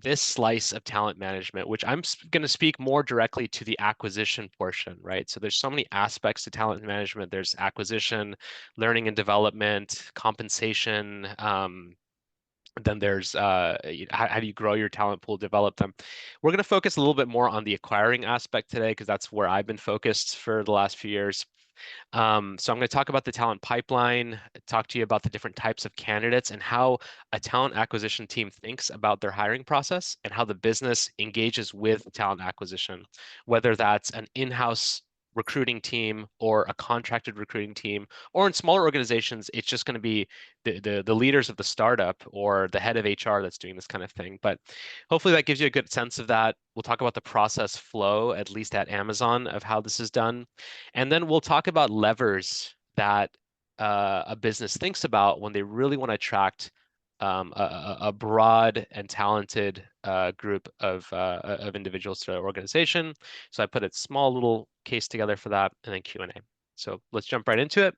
this slice of talent management, which I'm going to speak more directly to the acquisition portion, right? So there's so many aspects to talent management. There's acquisition, learning and development, compensation. Then there's how do you grow your talent pool, develop them. We're going to focus a little bit more on the acquiring aspect today because that's where I've been focused for the last few years. So I'm going to talk about the talent pipeline, talk to you about the different types of candidates and how a talent acquisition team thinks about their hiring process and how the business engages with talent acquisition, whether that's an in-house recruiting team or a contracted recruiting team, or in smaller organizations, it's just going to be the leaders of the startup or the head of HR that's doing this kind of thing. But hopefully that gives you a good sense of that. We'll talk about the process flow, at least at Amazon, of how this is done. And then we'll talk about levers that a business thinks about when they really want to attract a broad and talented group of individuals to their organization. So I put a small little case together for that, and then Q&A. So let's jump right into it.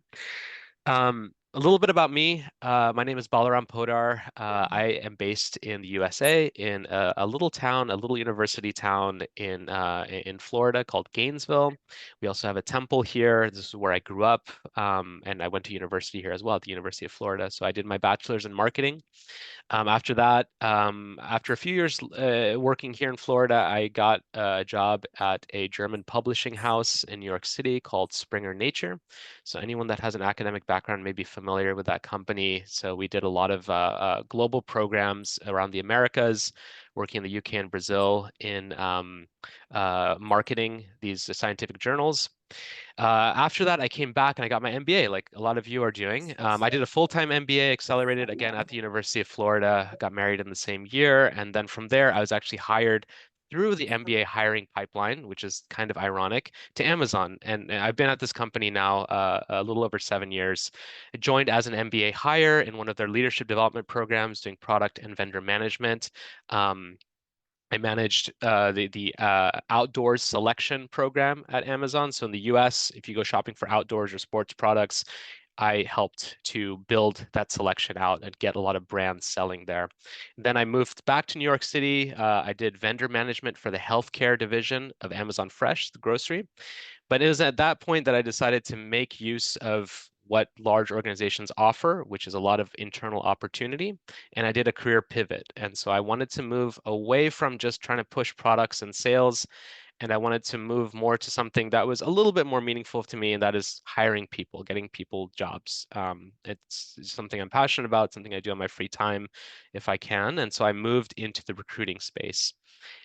A little bit about me. My name is Balaram Poddar. I am based in the USA in a little town, a little university town in Florida called Gainesville. We also have a temple here. This is where I grew up, and I went to university here as well at the University of Florida. So I did my bachelor's in marketing. After that, after a few years working here in Florida, I got a job at a German publishing house in New York City called Springer Nature. So anyone that has an academic background may be familiar with that company. So we did a lot of global programs around the Americas, working in the UK and Brazil in marketing these scientific journals. After that, I came back and I got my MBA, like a lot of you are doing. I did a full-time MBA, accelerated again at the University of Florida, got married in the same year. And then from there, I was actually hired through the MBA hiring pipeline, which is kind of ironic, to Amazon. And I've been at this company now a little over 7 years. I joined as an MBA hire in one of their leadership development programs, doing product and vendor management. I managed the outdoors selection program at Amazon. So in the US, if you go shopping for outdoors or sports products, I helped to build that selection out and get a lot of brands selling there. Then I moved back to New York City. I did vendor management for the healthcare division of Amazon Fresh, the grocery. But it was at that point that I decided to make use of what large organizations offer, which is a lot of internal opportunity. And I did a career pivot. And so I wanted to move away from just trying to push products and sales. And I wanted to move more to something that was a little bit more meaningful to me, and that is hiring people, getting people jobs. It's something I'm passionate about, something I do on my free time if I can. And so I moved into the recruiting space.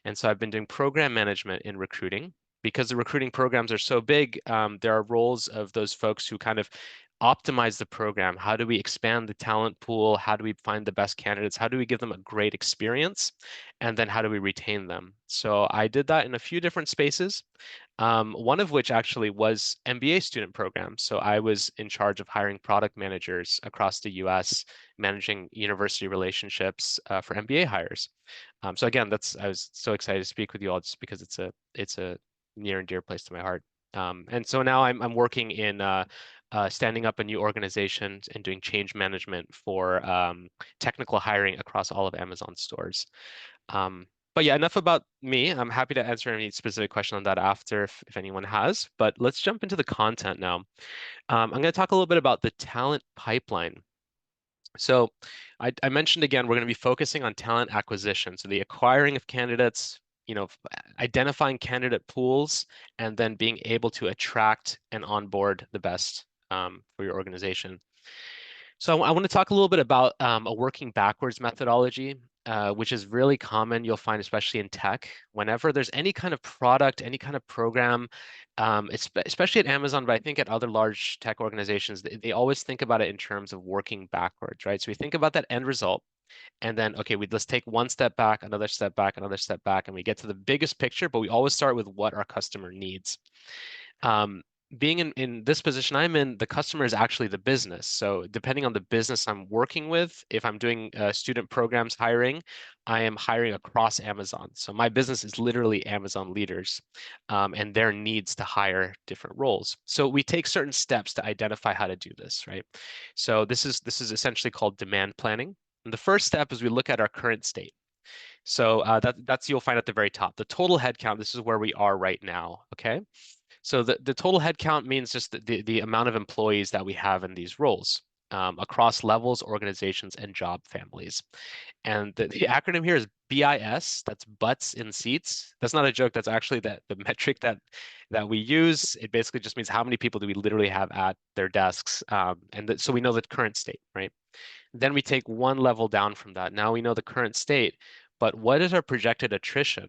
And so I've been doing program management in recruiting. Because the recruiting programs are so big, there are roles of those folks who kind of optimize the program. How do we expand the talent pool? How do we find the best candidates? How do we give them a great experience? And then how do we retain them? So I did that in a few different spaces, one of which actually was MBA student programs. So I was in charge of hiring product managers across the US, managing university relationships for MBA hires. So again, I was so excited to speak with you all just because it's a near and dear place to my heart. And so now I'm working in standing up a new organization and doing change management for technical hiring across all of Amazon stores. But yeah, enough about me. I'm happy to answer any specific question on that after if anyone has. But let's jump into the content now. I'm going to talk a little bit about the talent pipeline. So I mentioned again, we're going to be focusing on talent acquisition. So the acquiring of candidates, identifying candidate pools, and then being able to attract and onboard the best for your organization. So I want to talk a little bit about a working backwards methodology, which is really common. You'll find, especially in tech, whenever there's any kind of product, any kind of program, especially at Amazon, but I think at other large tech organizations, they always think about it in terms of working backwards, right? So we think about that end result. And then, okay, let's take one step back, another step back, another step back, and we get to the biggest picture, but we always start with what our customer needs. Being in this position I'm in, the customer is actually the business. So depending on the business I'm working with, if I'm doing student programs hiring, I am hiring across Amazon. So my business is literally Amazon leaders and their needs to hire different roles. So we take certain steps to identify how to do this, right? So this is essentially called demand planning. And the first step is we look at our current state. So that's you'll find at the very top. The total headcount, this is where we are right now. Okay. So the total headcount means just the amount of employees that we have in these roles across levels, organizations, and job families. And the acronym here is BIS. That's butts in seats. That's not a joke. That's actually the metric that we use. It basically just means how many people do we literally have at their desks, so we know the current state, right? Then we take one level down from that. Now we know the current state, but what is our projected attrition?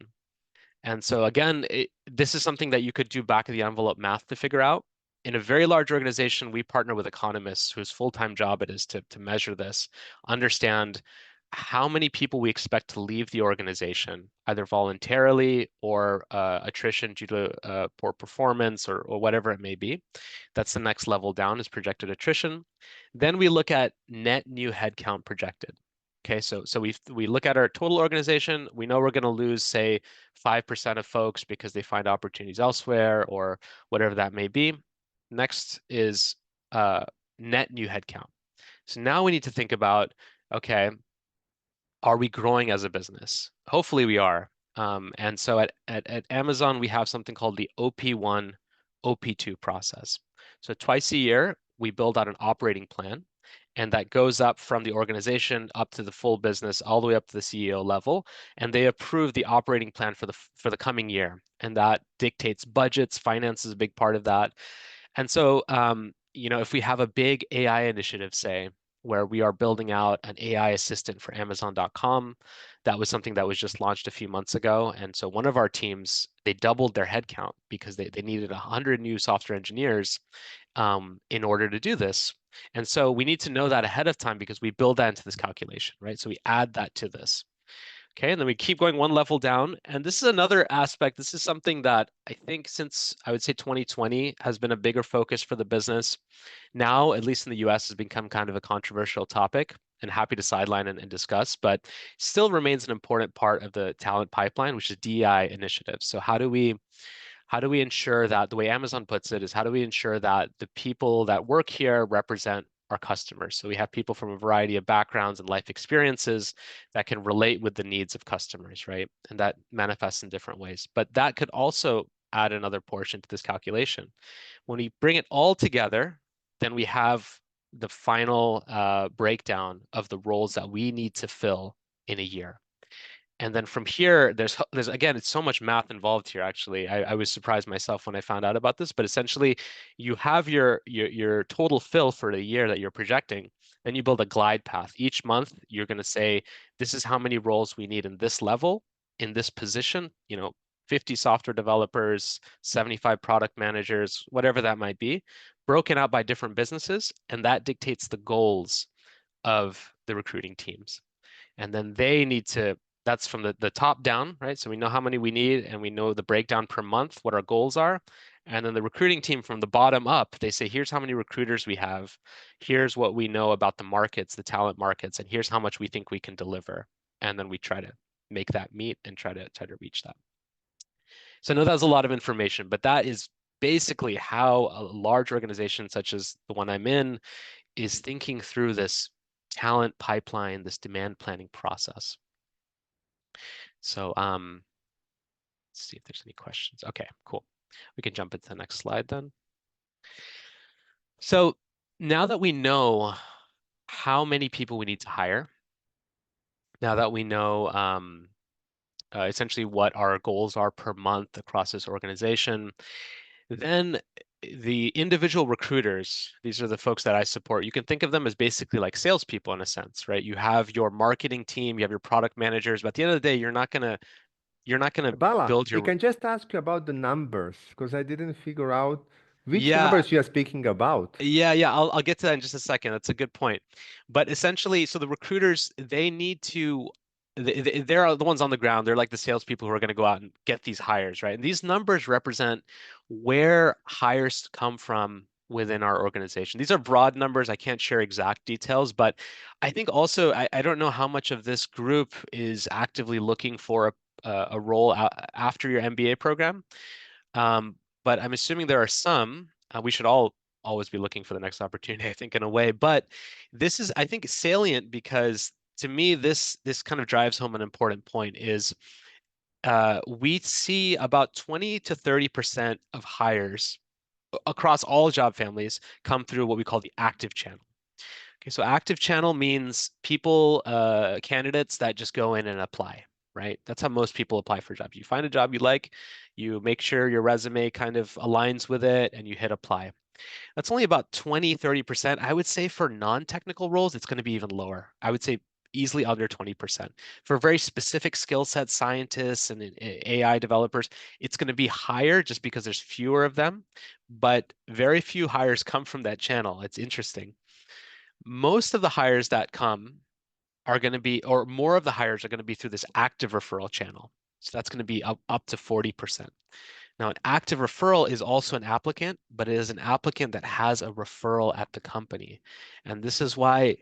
And so again, this is something that you could do back of the envelope math to figure out. In a very large organization, we partner with economists whose full-time job it is to measure this, understand how many people we expect to leave the organization, either voluntarily or attrition due to poor performance or whatever it may be. That's the next level down is projected attrition. Then we look at net new headcount projected. Okay, so we look at our total organization. We know we're going to lose, say, 5% of folks because they find opportunities elsewhere or whatever that may be. Next is uh, net new headcount. So now we need to think about, okay, are we growing as a business? Hopefully we are. And so at Amazon, we have something called the OP1, OP2 process. So twice a year, we build out an operating plan, and that goes up from the organization up to the full business, all the way up to the CEO level, and they approve the operating plan for the coming year. And that dictates budgets, finance is a big part of that. And so, if we have a big AI initiative, say, where we are building out an AI assistant for Amazon.com, that was something that was just launched a few months ago. And so one of our teams, they doubled their headcount because they needed 100 new software engineers in order to do this. And so we need to know that ahead of time because we build that into this calculation, right? So we add that to this. Okay, and then we keep going one level down. And this is another aspect. This is something that I think since I would say 2020 has been a bigger focus for the business. Now, at least in the US, has become kind of a controversial topic and happy to sideline and discuss, but still remains an important part of the talent pipeline, which is DEI initiatives. So how do we ensure that the way Amazon puts it is how do we ensure that the people that work here represent our customers? So we have people from a variety of backgrounds and life experiences that can relate with the needs of customers, right? And that manifests in different ways. But that could also add another portion to this calculation. When we bring it all together, then we have the final breakdown of the roles that we need to fill in a year. And then from here, there's again, it's so much math involved here. Actually, I was surprised myself when I found out about this. But essentially, you have your total fill for the year that you're projecting. Then you build a glide path. Each month, you're going to say, this is how many roles we need in this level, in this position. 50 software developers, 75 product managers, whatever that might be, broken out by different businesses, and that dictates the goals of the recruiting teams. And then they need to, that's from the top down, right? So we know how many we need and we know the breakdown per month, what our goals are. And then the recruiting team from the bottom up, they say, here's how many recruiters we have. Here's what we know about the markets, the talent markets, and here's how much we think we can deliver. And then we try to make that meet and try to reach that. So I know that was a lot of information, but that is basically how a large organization such as the one I'm in is thinking through this talent pipeline, this demand planning process. So let's see if there's any questions. Okay, cool. We can jump into the next slide then. So now that we know how many people we need to hire, now that we know essentially what our goals are per month across this organization, then the individual recruiters, these are the folks that I support. You can think of them as basically like salespeople in a sense, right? You have your marketing team, you have your product managers, but at the end of the day, you're not gonna Bala, build I your can just ask you about the numbers because I didn't figure out which yeah. numbers you are speaking about. Yeah, I'll get to that in just a second. That's a good point. But essentially, so the recruiters, they need to, they're the ones on the ground. They're like the salespeople who are going to go out and get these hires, right? And these numbers represent where hires come from within our organization. These are broad numbers. I can't share exact details, but I think also, I don't know how much of this group is actively looking for a role after your MBA program. But I'm assuming there are some. We should all always be looking for the next opportunity, I think, in a way. But this is, I think, salient because to me, this kind of drives home an important point is we see about 20 to 30% of hires across all job families come through what we call the active channel. Okay, so active channel means people, candidates that just go in and apply, right? That's how most people apply for jobs. You find a job you like, you make sure your resume kind of aligns with it, and you hit apply. That's only about 20, 30%. I would say for non-technical roles, it's going to be even lower. I would say easily under 20%. For very specific skill set scientists and AI developers, it's going to be higher just because there's fewer of them, but very few hires come from that channel. It's interesting. Most of the hires that come are going to be, or more of the hires are going to be through this active referral channel. So that's going to be up to 40%. Now, an active referral is also an applicant, but it is an applicant that has a referral at the company. And this is why,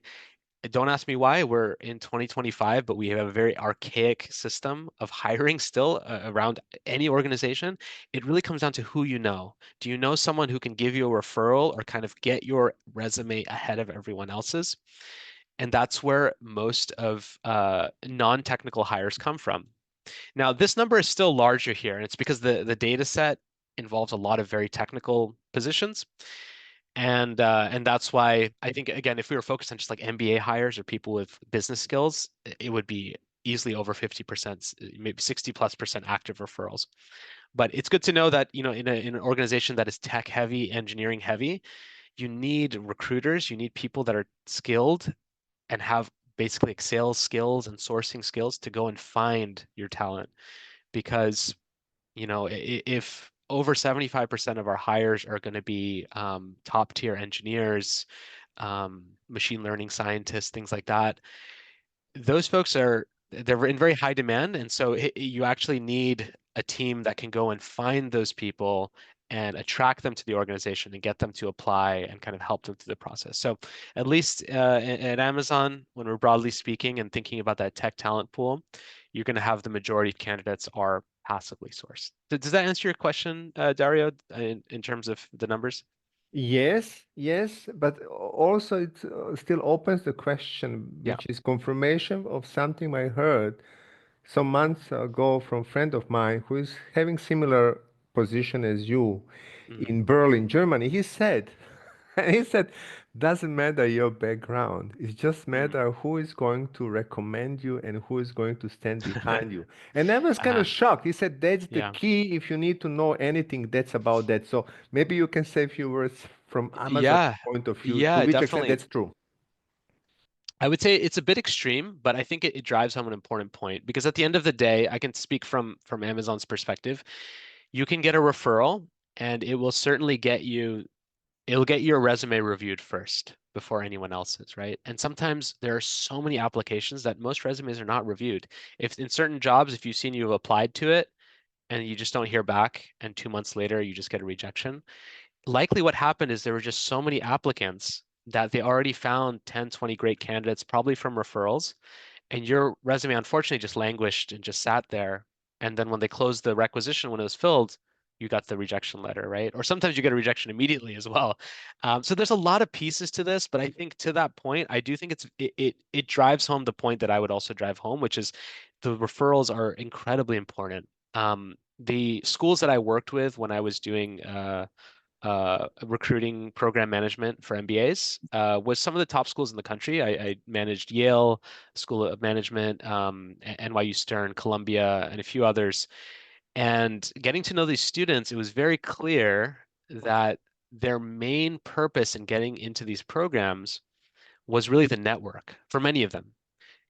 don't ask me why, we're in 2025, but we have a very archaic system of hiring still around any organization. It really comes down to who you know. Do you know someone who can give you a referral or kind of get your resume ahead of everyone else's? And that's where most of non-technical hires come from. Now, this number is still larger here, and it's because the data set involves a lot of very technical positions. And that's why I think, again, if we were focused on just like MBA hires or people with business skills, it would be easily over 50%, maybe 60 plus percent active referrals. But it's good to know that, in an organization that is tech heavy, engineering heavy, you need recruiters, you need people that are skilled and have basically like sales skills and sourcing skills to go and find your talent. Because, if over 75% of our hires are going to be top tier engineers, machine learning scientists, things like that, those folks they're in very high demand, and so you actually need a team that can go and find those people and attract them to the organization and get them to apply and kind of help them through the process. So at least at Amazon, when we're broadly speaking and thinking about that tech talent pool, you're going to have the majority of candidates are passively sourced. Does that answer your question, Dario, in terms of the numbers? Yes, yes, but also it still opens the question, Yeah. which is confirmation of something I heard some months ago from a friend of mine who is having similar position as you Mhm. in Berlin, Germany. He said, and he said, doesn't matter your background. It just Mm. matter who is going to recommend you and who is going to stand behind you. And I was kind Uh-huh. of shocked. He said, that's the Yeah. key. If you need to know anything, that's about that. So maybe you can say a few words from Amazon's Yeah. point of view, to Yeah, which extent definitely. that's true. I would say it's a bit extreme, but I think it drives home an important point because at the end of the day, I can speak from Amazon's perspective. You can get a referral and it'll get your resume reviewed first before anyone else's, right? And sometimes there are so many applications that most resumes are not reviewed. If in certain jobs, if you've seen you've applied to it and you just don't hear back, and 2 months later you just get a rejection, likely what happened is there were just so many applicants that they already found 10, 20 great candidates, probably from referrals, and your resume unfortunately just languished and just sat there. And then when they closed the requisition, when it was filled, you got the rejection letter, right? Or sometimes you get a rejection immediately as well. So there's a lot of pieces to this, but I think to that point, I do think it drives home the point that I would also drive home, which is the referrals are incredibly important. The schools that I worked with when I was doing recruiting program management for MBAs was some of the top schools in the country. I managed Yale School of Management, NYU Stern, Columbia, and a few others. And getting to know these students, it was very clear that their main purpose in getting into these programs was really the network for many of them.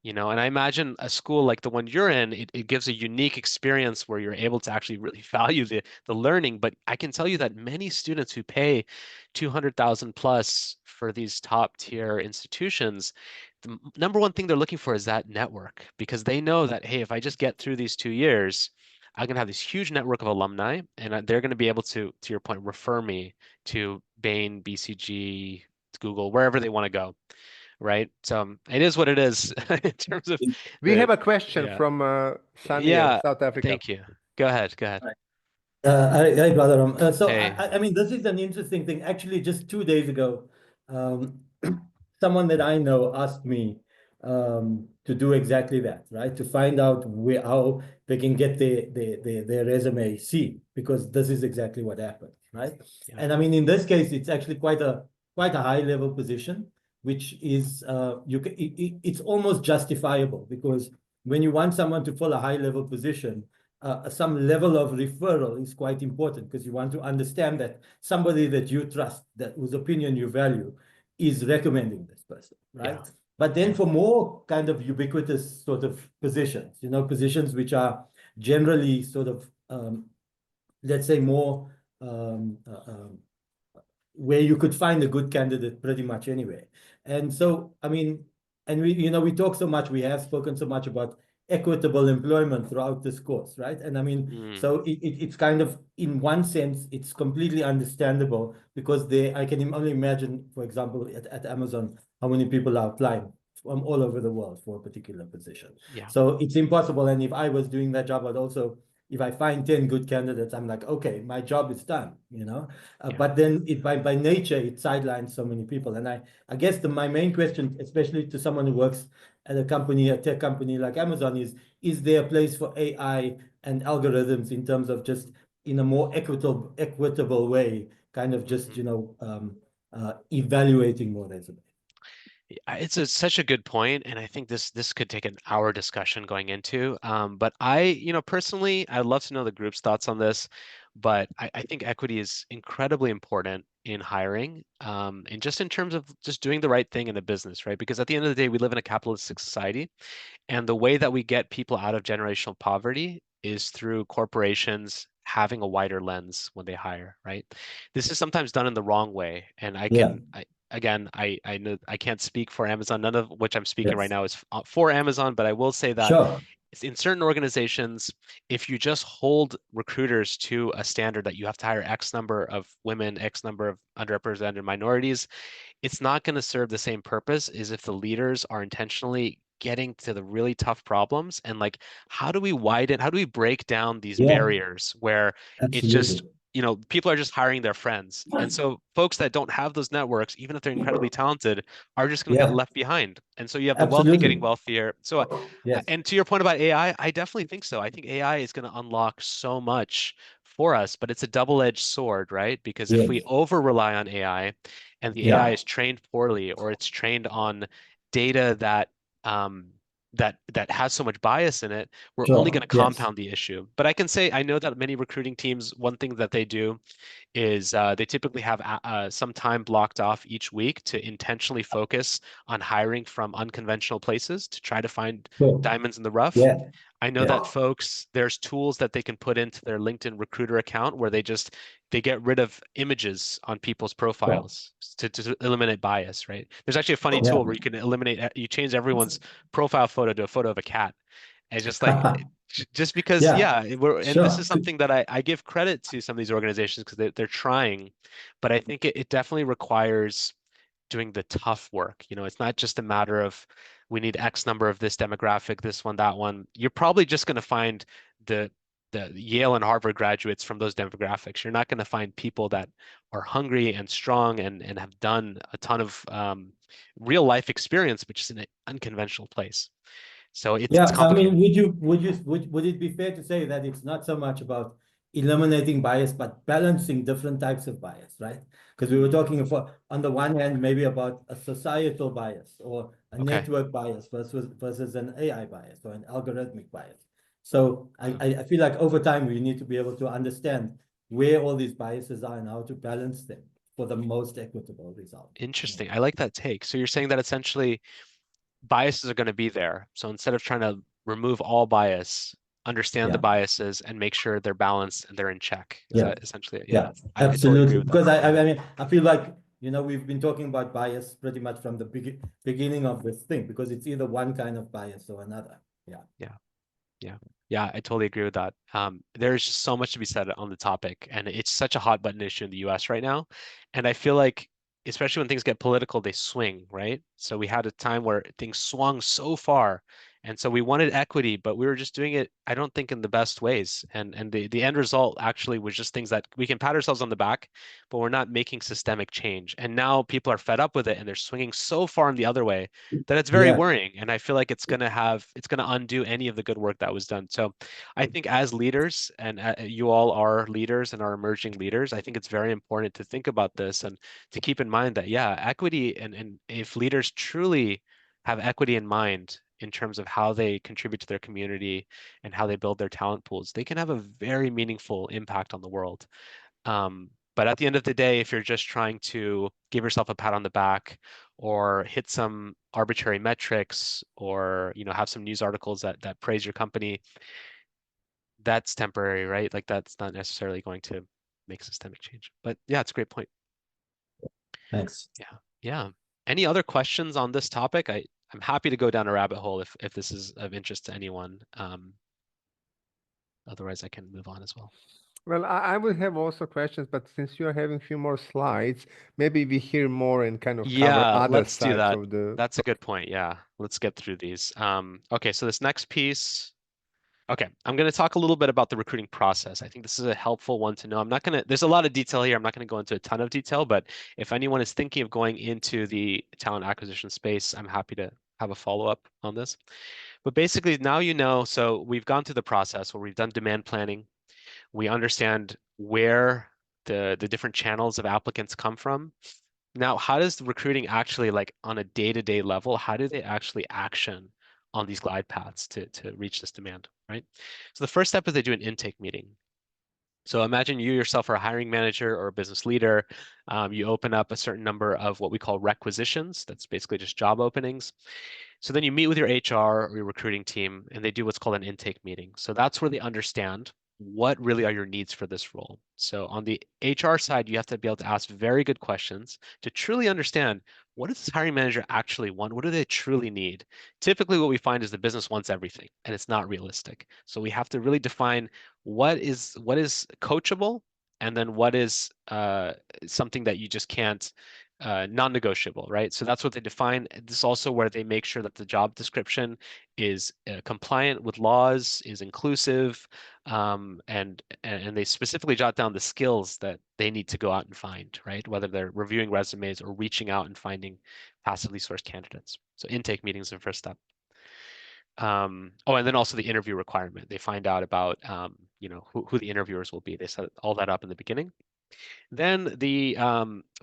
And I imagine a school like the one you're in, it gives a unique experience where you're able to actually really value the learning. But I can tell you that many students who pay 200,000 plus for these top tier institutions, the number one thing they're looking for is that network because they know that, hey, if I just get through these 2 years, I'm going to have this huge network of alumni, and they're going to be able to your point, refer me to Bain, BCG, Google, wherever they want to go, right? So it is what it is in terms of We the have a question yeah. from Sunny of Yeah, South Africa. thank you. Go ahead, go ahead. Right. Hi, Balaram. So Hey. I mean, this is an interesting thing. Actually, just 2 days ago, um, someone that I know asked me, to do exactly that, right? To find out how they can get their resume seen, because this is exactly what happened, right? Yeah. And I mean, in this case, it's actually quite a high level position, which is it's almost justifiable, because when you want someone to fill a high level position, some level of referral is quite important, because you want to understand that somebody that you trust, that whose opinion you value, is recommending this person, right? Yeah. But then for more kind of ubiquitous sort of positions, positions which are generally sort of, let's say, more where you could find a good candidate pretty much anywhere. And so, I mean, and we talk so much, we have spoken so much about equitable employment throughout this course, right? And I mean, Mm, so it's kind of, in one sense, it's completely understandable, because I can only imagine, for example, at Amazon, how many people are applying from all over the world for a particular position. yeah. So it's impossible. And if I was doing that job, I'd also, if I find 10 good candidates, I'm like, okay, my job is done. Yeah. But then by nature, it sidelines so many people. And I guess my main question, especially to someone who works at a tech company like Amazon, is there a place for AI and algorithms, in terms of just in a more equitable way, kind of just, Mhm. evaluating more resumes? It's such a good point, and I think this could take an hour discussion going into. But personally, I'd love to know the group's thoughts on this. But I think equity is incredibly important in hiring, and just in terms of just doing the right thing in a business, right? Because at the end of the day, we live in a capitalistic society, and the way that we get people out of generational poverty is through corporations having a wider lens when they hire, right? This is sometimes done in the wrong way. And Yeah. again, I know I can't speak for Amazon. None of which I'm speaking right Yes. now is for Amazon, but I will say that Sure. in certain organizations, if you just hold recruiters to a standard that you have to hire X number of women, X number of underrepresented minorities, it's not going to serve the same purpose as if the leaders are intentionally getting to the really tough problems and like how do we break down these Yeah. barriers where it's just Absolutely. people are just hiring their friends, and so folks that don't have those networks, even if they're incredibly talented, are just going to get Yeah. left behind. And so you have the wealthy getting Absolutely. wealthier. So Yes. and to your point about AI, I definitely think so. I think AI is going to unlock so much for us, but it's a double-edged sword, right? Because if we Yes. over rely on AI and the AI Yeah. is trained poorly, or it's trained on data um, that has so much bias in it, we're only going Sure. to Yes. compound the issue. But I can say I know that many recruiting teams, one thing that they do is they typically have some time blocked off each week to intentionally focus on hiring from unconventional places to try to find Sure. diamonds in the rough. Yeah. I know that Yeah. folks, there's tools that they can put into their LinkedIn recruiter account where they get rid of images on people's Sure. profiles to eliminate bias, right? There's actually a funny tool Yeah. where you can you change everyone's profile photo to a photo of a cat. And just like just because, Yeah. yeah, and this is Sure. something that I give credit to some of these organizations because they're trying, but I think it definitely requires doing the tough work. It's not just a matter of we need X number of this demographic, this one, that one. You're probably just going to find the the Yale and Harvard graduates from those demographics. You're not going to find people that are hungry and strong and have done a ton of real life experience, which is in an unconventional place. So it's Yeah, I mean, complicated. would it be fair to say that it's not so much about eliminating bias, but balancing different types of bias, right? Because we were Mm, talking on the one hand, maybe about a societal bias or a okay. network bias versus an AI bias or an algorithmic bias. So Wow. I feel like over time we need to be able to understand where all these biases are and how to balance them for the most equitable result. Interesting. I like that take. So you're saying that essentially biases are going to be there. So instead of trying to remove all bias, understand the Yeah. biases and make sure they're balanced and they're in check. Is Yeah. that essentially it? Yeah, Yeah, I totally agree absolutely. with that. Because Yeah, I mean, I feel like, we've been talking about bias pretty much from the beginning of this thing, because it's either one kind of bias or another. Yeah. yeah, yeah, yeah. I totally agree with that. There's just so much to be said on the topic, and it's such a hot button issue in the US right now. And I feel like, especially when things get political, they swing, right? So we had a time where things swung so far, And so we wanted equity, but we were just doing it, I don't think, in the best ways. And the end result actually was just things that we can pat ourselves on the back, but we're not making systemic change. And now people are fed up with it and they're swinging so far in the other way that it's very Yeah. worrying. And I feel like it's going to undo any of the good work that was done. So I think as leaders, and you all are leaders and are emerging leaders, I think it's very important to think about this and to keep in mind that, yeah, equity and if leaders truly have equity in mind in terms of how they contribute to their community and how they build their talent pools, they can have a very meaningful impact on the world. But at the end of the day, if you're just trying to give yourself a pat on the back or hit some arbitrary metrics or have some news articles that praise your company, that's temporary, right? Like that's not necessarily going to make systemic change. But yeah, it's a great point. Thanks. Yeah. Yeah. Any other questions on this topic? I'm happy to go down a rabbit hole if this is of interest to anyone. Otherwise, I can move on as well. Well, I will have also questions, but since you are having a few more slides, maybe we hear more and kind of cover Yeah, other let's do sides that. of the. That's a good point. Yeah, let's get through these. Okay, so this next piece. Okay, I'm going to talk a little bit about the recruiting process. I think this is a helpful one to know. There's a lot of detail here. I'm not going to go into a ton of detail, but if anyone is thinking of going into the talent acquisition space, I'm happy to have a follow-up on this. But basically, now so we've gone through the process where we've done demand planning. We understand where the different channels of applicants come from. Now, how does the recruiting actually, like on a day-to-day level, how do they actually action on these glide paths to reach this demand, right? So the first step is they do an intake meeting. So imagine you yourself are a hiring manager or a business leader. You open up a certain number of what we call requisitions. That's basically just job openings. So then you meet with your HR or your recruiting team, and they do what's called an intake meeting. So that's where they understand what really are your needs for this role. So on the HR side, you have to be able to ask very good questions to truly understand what does this hiring manager actually want? What do they truly need? Typically, what we find is the business wants everything, and it's not realistic. So we have to really define what is coachable, and then what is something that you just can't non-negotiable, right? So that's what they define. This is also where they make sure that the job description is compliant with laws, is inclusive, and they specifically jot down the skills that they need to go out and find, right? Whether they're reviewing resumes or reaching out and finding passively sourced candidates. So intake meetings are the first step. Oh, and then also the interview requirement. They find out about who the interviewers will be. They set all that up in the beginning. Then the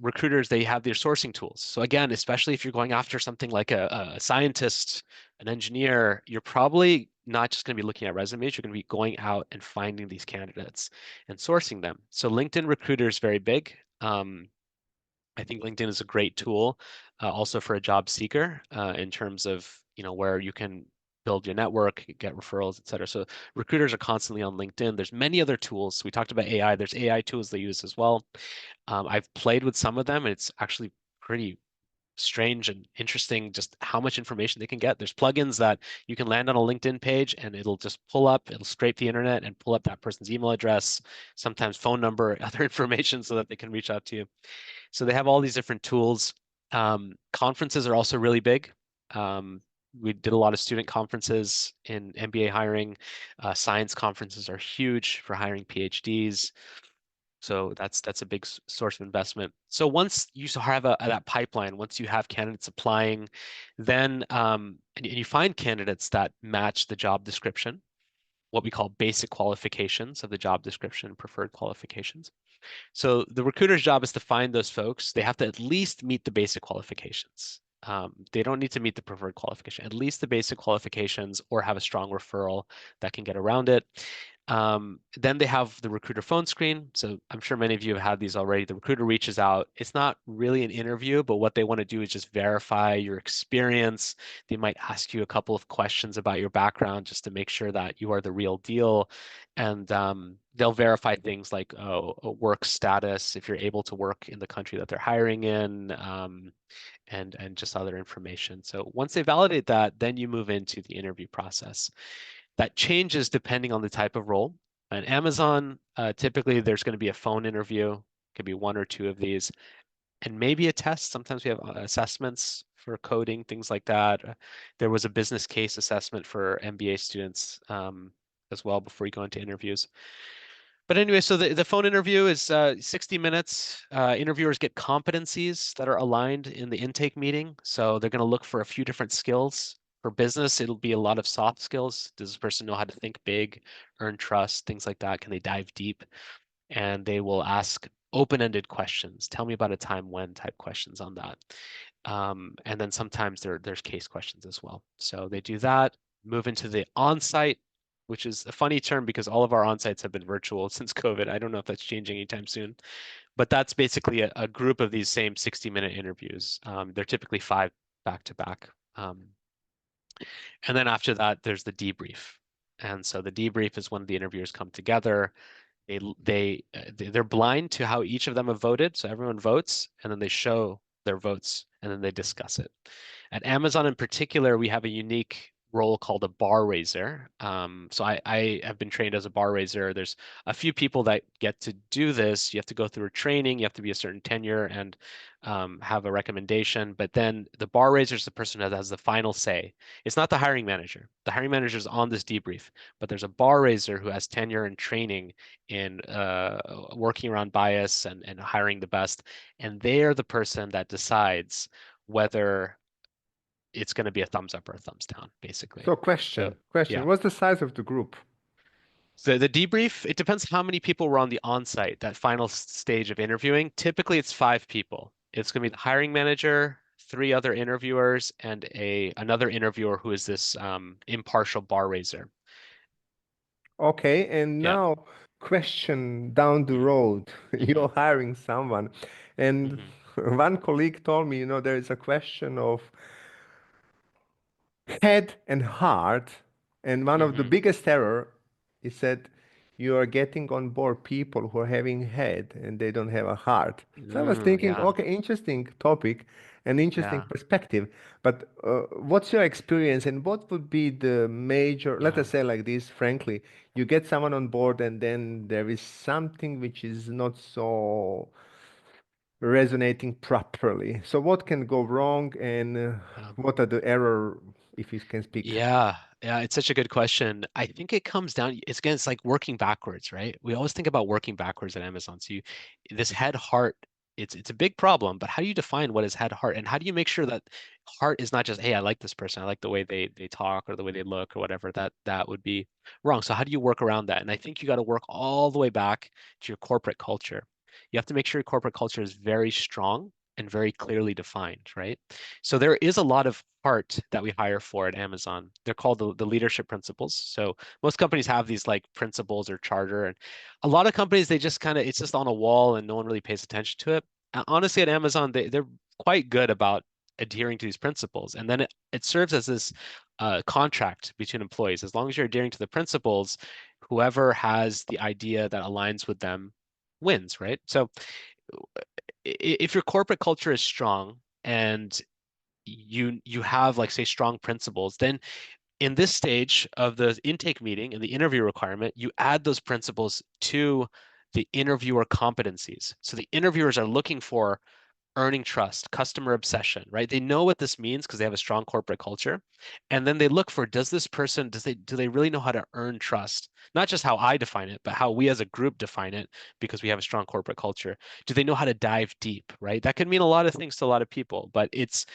recruiters, they have their sourcing tools. So again, especially if you're going after something like a scientist, an engineer, you're probably not just going to be looking at resumes. You're going to be going out and finding these candidates and sourcing them. So LinkedIn Recruiter is very big. I think LinkedIn is a great tool also for a job seeker in terms of where you can build your network, get referrals, et cetera. So recruiters are constantly on LinkedIn. There's many other tools. We talked about AI. There's AI tools they use as well. I've played with some of them, and it's actually pretty strange and interesting just how much information they can get. There's plugins that you can land on a LinkedIn page and it'll just it'll scrape the internet and pull up that person's email address, sometimes phone number, other information so that they can reach out to you. So they have all these different tools. Conferences are also really big. We did a lot of student conferences in MBA hiring. Science conferences are huge for hiring PhDs. So that's a big source of investment. So once you have that pipeline, once you have candidates applying, then and you find candidates that match the job description, what we call basic qualifications of the job description, preferred qualifications. So the recruiter's job is to find those folks. They have to at least meet the basic qualifications. They don't need to meet the preferred qualification, at least the basic qualifications, or have a strong referral that can get around it. Then they have the recruiter phone screen. So I'm sure many of you have had these already. The recruiter reaches out. It's not really an interview, but what they want to do is just verify your experience. They might ask you a couple of questions about your background just to make sure that you are the real deal. And they'll verify things like work status, if you're able to work in the country that they're hiring in, and just other information. So once they validate that, then you move into the interview process. That changes depending on the type of role. At Amazon, typically there's going to be a phone interview, could be one or two of these, and maybe a test. Sometimes we have assessments for coding, things like that. There was a business case assessment for MBA students as well before you go into interviews. But anyway, so the phone interview is 60 minutes. Interviewers get competencies that are aligned in the intake meeting. So they're going to look for a few different skills. For business, it'll be a lot of soft skills. Does this person know how to think big, earn trust, things like that? Can they dive deep? And they will ask open-ended questions. Tell me about a time when type questions on that. And then sometimes there's case questions as well. So they do that, move into the on-site, which is a funny term because all of our on-sites have been virtual since COVID. I don't know if that's changing anytime soon, but that's basically a group of these same 60-minute interviews. They're typically 5 back-to-back. And then after that, there's the debrief. And so the debrief is when the interviewers come together. They're blind to how each of them have voted, so everyone votes, and then they show their votes, and then they discuss it. At Amazon in particular, we have a unique role called a bar raiser. So I have been trained as a bar raiser. There's a few people that get to do this. You have to go through a training, you have to be a certain tenure and have a recommendation. But then the bar raiser is the person that has the final say. It's not the hiring manager. The hiring manager is on this debrief, but there's a bar raiser who has tenure and training in working around bias and hiring the best. And they are the person that decides whether it's going to be a thumbs up or a thumbs down, basically. So So question, yeah. what's the size of the group? So the debrief, it depends how many people were on the on-site, that final stage of interviewing. Typically it's 5 people. It's going to be the hiring manager, 3 other interviewers, and another interviewer who is this impartial bar raiser. Okay, and Yeah. now question down the Hmm. road. Hmm. You're hiring someone, and Hmm. one colleague told me, there is a question of head and heart, and one of the Hmm. biggest error is that you are getting on board people who are having head and they don't have a heart. So I was thinking, Yeah. okay, interesting topic and interesting Yeah. perspective, but what's your experience and what would be the major, let Yeah. us say like this, frankly, you get someone on board and then there is something which is not so resonating properly. So what can go wrong and Yeah. what are the error, if you can speak? Yeah, it's such a good question. I think it comes down, it's like working backwards, right? We always think about working backwards at Amazon. So this head heart, it's a big problem, but how do you define what is head heart? And how do you make sure that heart is not just, hey, I like this person, I like the way they talk or the way they look or whatever, that would be wrong. So how do you work around that? And I think you got to work all the way back to your corporate culture. You have to make sure your corporate culture is very strong and very clearly defined, right? So there is a lot of heart that we hire for at Amazon. They're called the leadership principles. So most companies have these like principles or charter, and a lot of companies they just kind of it's just on a wall and no one really pays attention to it. Honestly, at Amazon, they're quite good about adhering to these principles, and then it serves as this contract between employees. As long as you're adhering to the principles, whoever has the idea that aligns with them wins, right? So if your corporate culture is strong and you have like say strong principles, then in this stage of the intake meeting and the interview requirement, you add those principles to the interviewer competencies. So the interviewers are looking for earning trust, customer obsession, right? They know what this means because they have a strong corporate culture. And then they look for, does this person, do they really know how to earn trust? Not just how I define it, but how we as a group define it because we have a strong corporate culture. Do they know how to dive deep, right? That can mean a lot of things to a lot of people, but it's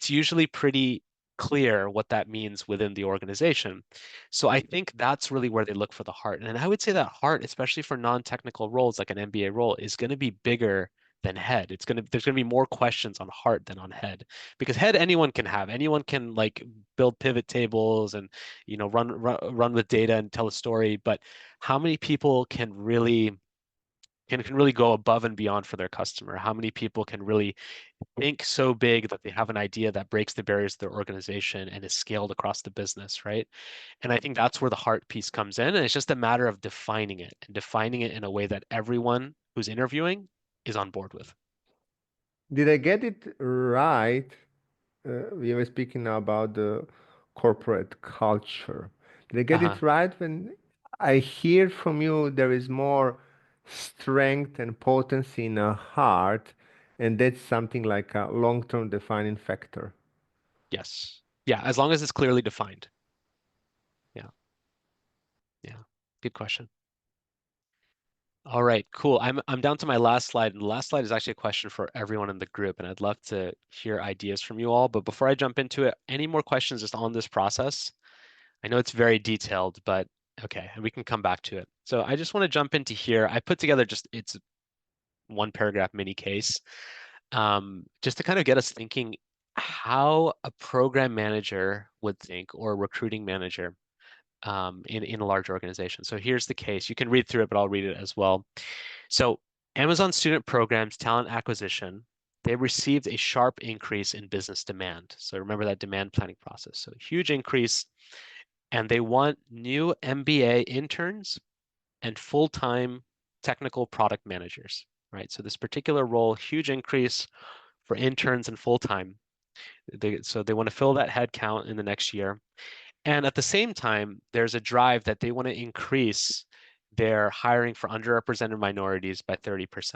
usually pretty clear what that means within the organization. So I think that's really where they look for the heart. And I would say that heart, especially for non-technical roles like an MBA role, is going to be bigger than head. There's gonna be more questions on heart than on head because head anyone can have. Anyone can like build pivot tables and run with data and tell a story. But how many people can really go above and beyond for their customer? How many people can really think so big that they have an idea that breaks the barriers to their organization and is scaled across the business, right? And I think that's where the heart piece comes in. And it's just a matter of defining it and defining it in a way that everyone who's interviewing is on board with. Did I get it right? We were speaking now about the corporate culture. Did I get Uh-huh. it right when I hear from you there is more strength and potency in a heart, and that's something like a long-term defining factor? Yes. Yeah, as long as it's clearly defined. Yeah. Yeah. Good question. All right, cool. I'm down to my last slide, and the last slide is actually a question for everyone in the group, and I'd love to hear ideas from you all. But before I jump into it, any more questions just on this process? I know it's very detailed, but okay, and we can come back to it. So I just want to jump into here. I put together it's one paragraph mini case, just to kind of get us thinking how a program manager would think, or a recruiting manager, in a large organization. So here's the case. You can read through it, but I'll read it as well. So Amazon Student Programs talent acquisition, they received a sharp increase in business demand. So remember that demand planning process. So huge increase, and they want new MBA interns and full-time technical product managers, right? So this particular role, huge increase for interns and full-time. So they want to fill that head count in the next year. And at the same time, there's a drive that they want to increase their hiring for underrepresented minorities by 30%.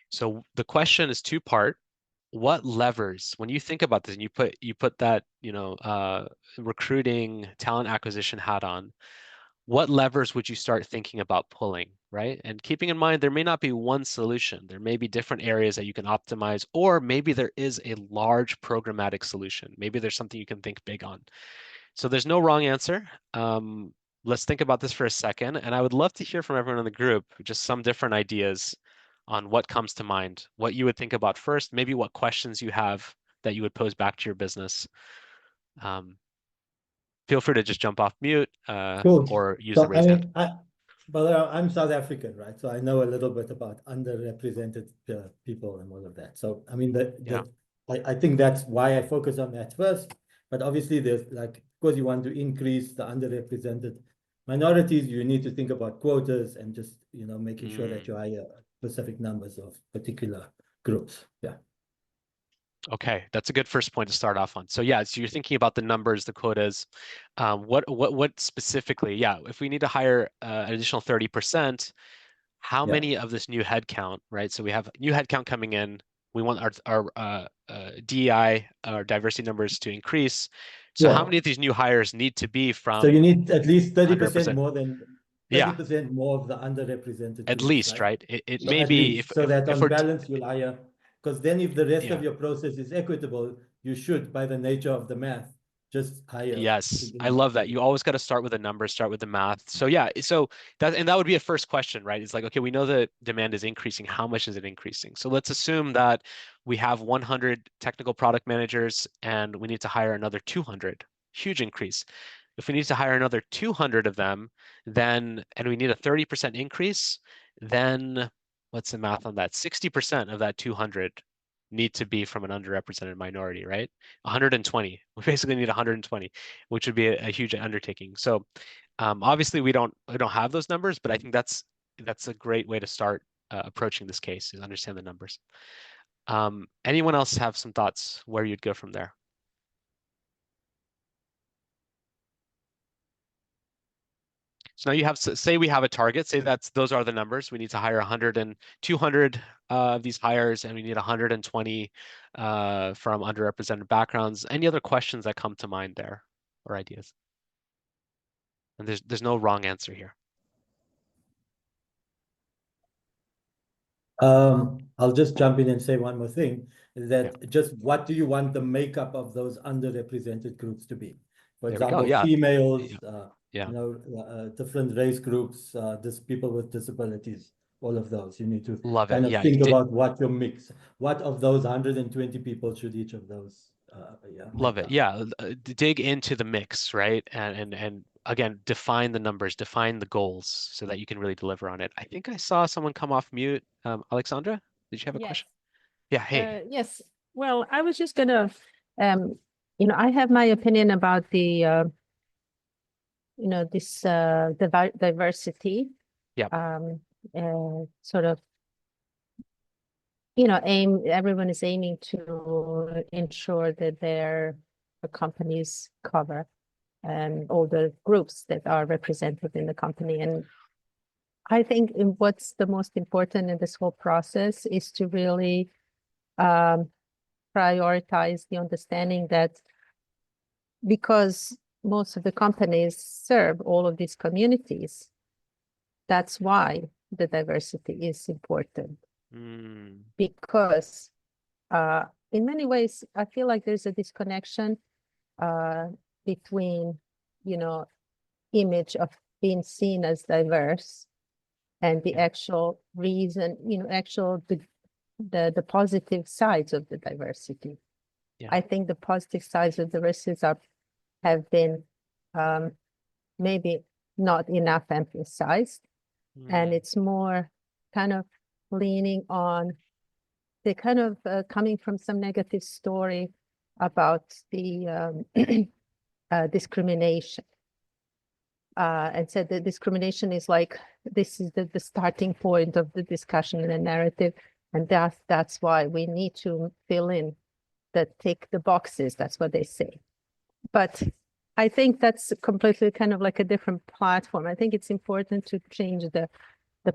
So the question is two-part. What levers, when you think about this and you put that, recruiting talent acquisition hat on, what levers would you start thinking about pulling, right? And keeping in mind, there may not be one solution. There may be different areas that you can optimize, or maybe there is a large programmatic solution. Maybe there's something you can think big on. So there's no wrong answer. Let's think about this for a second. And I would love to hear from everyone in the group, just some different ideas on what comes to mind, what you would think about first, maybe what questions you have that you would pose back to your business. Feel free to just jump off mute, Cool. or use the So I raise hand. mean, but I'm South African, right? So I know a little bit about underrepresented people and all of that. So I mean, Yeah. I think that's why I focus on that first. But obviously, there's like, of course, you want to increase the underrepresented minorities. You need to think about quotas and just making sure that you hire specific numbers of particular groups. Yeah. Okay, that's a good first point to start off on. So yeah, so you're thinking about the numbers, the quotas. What specifically? Yeah, if we need to hire an additional 30%, how Yeah. many of this new headcount, right? So we have new headcount coming in. We want our DEI, our diversity numbers, to increase. So how Yeah. many of these new hires need to be So you from need at least 30% 100%? more than Yeah, 30% more of the underrepresented at groups, least, right? right? It So may at be least, so that if on we're balance you'll hire, because then if the rest of yeah. your process is equitable, you should, by the nature of the math, just hire Yes, I love that. significantly. You always got to start with the numbers, start with the math. So yeah, so that would be a first question, right? It's like, okay, we know the demand is increasing. How much is it increasing? So let's assume that we have 100 technical product managers and we need to hire another 200. Huge increase. If we need to hire another 200 of them, and we need a 30% increase, then what's the math on that? 60% of that 200 need to be from an underrepresented minority, right? 120. We basically need 120, which would be a huge undertaking. So obviously we don't have those numbers, but I think that's a great way to start approaching this case, is understand the numbers. Anyone else have some thoughts where you'd go from there? So now you have, say we have a target, say those are the numbers. We need to hire 100 and 200 of these hires, and we need 120 from underrepresented backgrounds. Any other questions that come to mind there, or ideas? And there's no wrong answer here. I'll just jump in and say one more thing, is that Yeah. just what do you want the makeup of those underrepresented groups to be? For There we go. example, Yeah. females, Yeah. different race groups, people with disabilities, all of those. You need to Love it. kind of Yeah. think about what your mix, what of those 120 people should each of those Love make it. up. Yeah. Dig into the mix, right? And again, define the numbers, define the goals so that you can really deliver on it. I think I saw someone come off mute. Alexandra, did you have a Yes. question? Yeah. Hey. Yes. Well, I was just gonna, I have my opinion about the, this diversity. Yeah. Sort of, everyone is aiming to ensure that their companies cover all the groups that are represented in the company. And I think what's the most important in this whole process is to really prioritize the understanding that because most of the companies serve all of these communities, that's why the diversity is important. Because in many ways, I feel like there's a disconnection between, image of being seen as diverse and the actual reason, actual the positive sides of the diversity. Yeah. I think the positive sides of diversity have been maybe not enough emphasized, and it's more kind of leaning on the kind of coming from some negative story about the discrimination. And said that discrimination is like, this is the starting point of the discussion and the narrative. And that's why we need to fill in tick the boxes. That's what they say. But I think that's completely kind of like a different platform. I think it's important to change the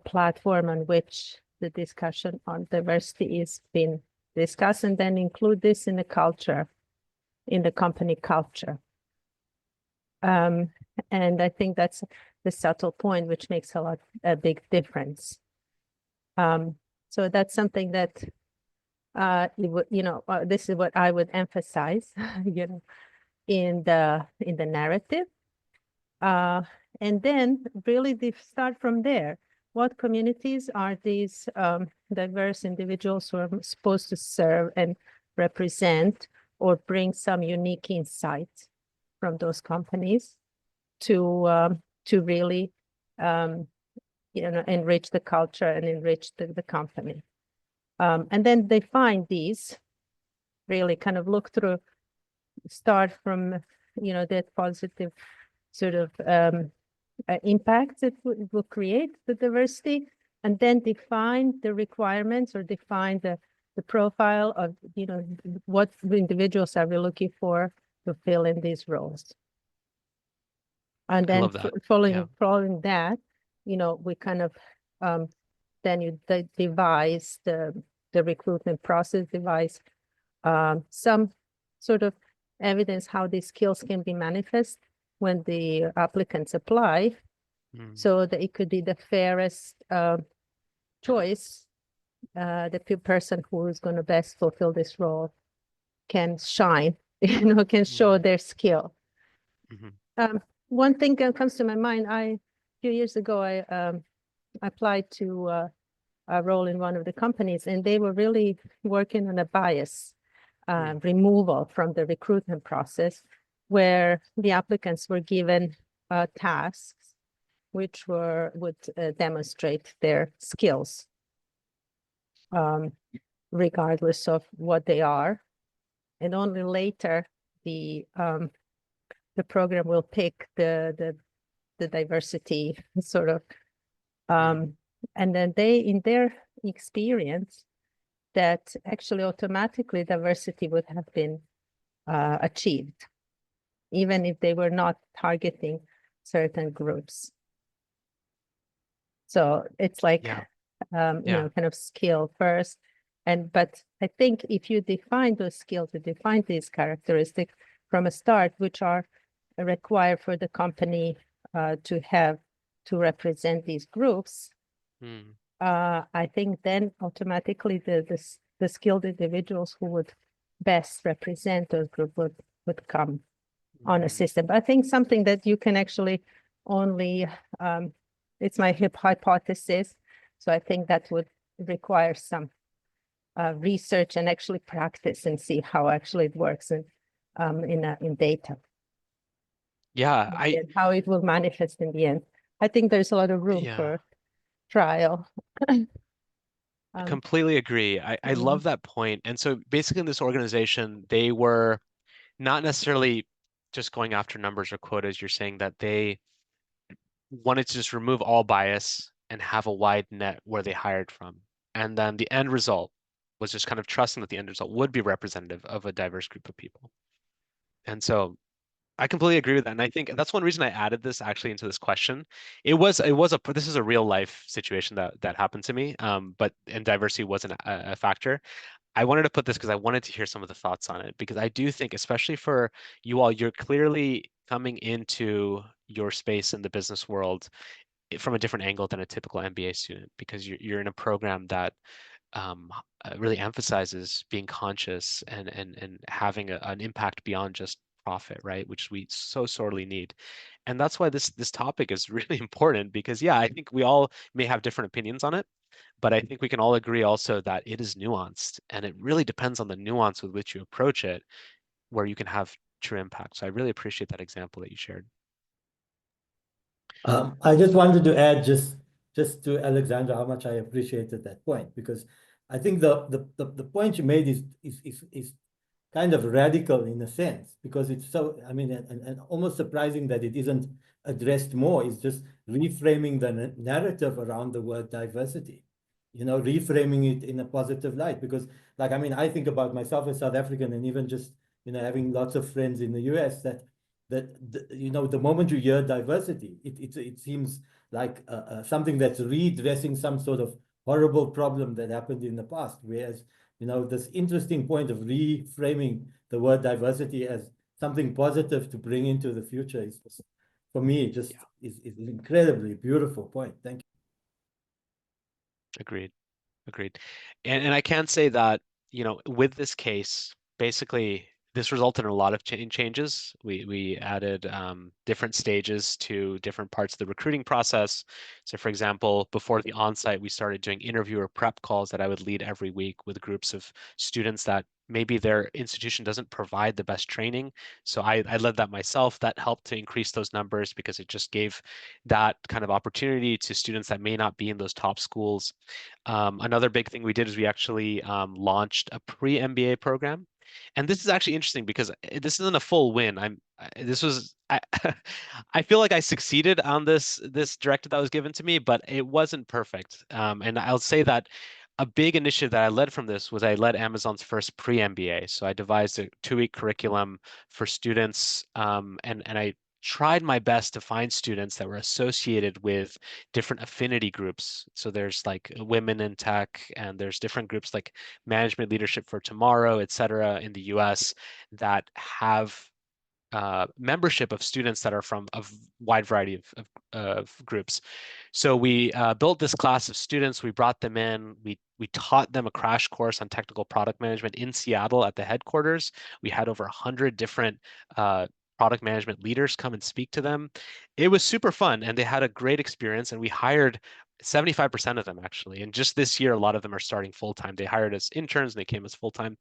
platform on which the discussion on diversity is being discussed, and then include this in the culture, in the company culture. And I think that's the subtle point, which makes a big difference. So that's something that this is what I would emphasize, in the narrative, and then really start from there. What communities are these diverse individuals who are supposed to serve and represent or bring some unique insight from those companies to really enrich the culture and enrich the company. And then they find these, really kind of look through, start from that positive sort of impact that will create the diversity, and then define the requirements or define the profile of what the individuals are we looking for to fill in these roles. And then following that, we kind of then you devise the recruitment process, devise some sort of evidence how these skills can be manifest when the applicants apply, so that it could be the fairest choice. The person who is going to best fulfill this role can shine, can show their skill. One thing that comes to my mind, a few years ago, I applied to a role in one of the companies, and they were really working on a bias removal from the recruitment process, where the applicants were given tasks which would demonstrate their skills, regardless of what they are. And only later the program will pick the diversity sort of, and then they, in their experience, that actually automatically diversity would have been achieved, even if they were not targeting certain groups. So it's like, kind of skill first. But I think if you define those skills, you define these characteristics from a start, which are required for the company to represent these groups, I think then automatically the skilled individuals who would best represent those groups would come on a system. But I think something that you can actually only, it's my hypothesis, so I think that would require some research and actually practice and see how actually it works in data. Yeah, and how it will manifest in the end. I think there's a lot of room for trial. I completely agree. I love that point. And so basically in this organization, they were not necessarily just going after numbers or quotas. You're saying that they wanted to just remove all bias and have a wide net where they hired from. And then the end result was just kind of trusting that the end result would be representative of a diverse group of people. And so I completely agree with that. And I think that's one reason I added this actually into this question. This is a real life situation that happened to me. And diversity wasn't a factor. I wanted to put this because I wanted to hear some of the thoughts on it, because I do think, especially for you all, you're clearly coming into your space in the business world from a different angle than a typical MBA student, because you're in a program that um, really emphasizes being conscious and having an impact beyond just profit, right? Which we so sorely need. And that's why this topic is really important, because yeah, I think we all may have different opinions on it, but I think we can all agree also that it is nuanced, and it really depends on the nuance with which you approach it, where you can have true impact. So I really appreciate that example that you shared. I just wanted to add just to Alexandra how much I appreciated that point, because I think the point you made is kind of radical in a sense, because it's so, I mean, and almost surprising that it isn't addressed more. It's just reframing the narrative around the word diversity, reframing it in a positive light. Because, like, I mean, I think about myself as South African, and even just, having lots of friends in the US, the moment you hear diversity, it seems like something that's redressing some sort of horrible problem that happened in the past. Whereas, this interesting point of reframing the word diversity as something positive to bring into the future is just, for me, just is an incredibly beautiful point. Thank you. Agreed. Agreed. And I can say that, with this case, basically this resulted in a lot of changes. We added different stages to different parts of the recruiting process. So for example, before the onsite, we started doing interviewer prep calls that I would lead every week with groups of students that maybe their institution doesn't provide the best training. So I led that myself. That helped to increase those numbers, because it just gave that kind of opportunity to students that may not be in those top schools. Another big thing we did is we actually launched a pre-MBA program. And this is actually interesting, because this isn't a full win. I feel like I succeeded on this directive that was given to me, but it wasn't perfect. And I'll say that a big initiative that I led from this was I led Amazon's first pre-MBA. So I devised a 2-week curriculum for students, and I tried my best to find students that were associated with different affinity groups. So there's like women in tech, and there's different groups like Management Leadership for Tomorrow, et cetera, in the US, that have membership of students that are from a wide variety of groups. So we built this class of students. We brought them in. We taught them a crash course on technical product management in Seattle at the headquarters. We had over 100 different product management leaders come and speak to them. It was super fun, and they had a great experience. And we hired 75% of them, actually. And just this year, a lot of them are starting full time. They hired as interns and they came as full time.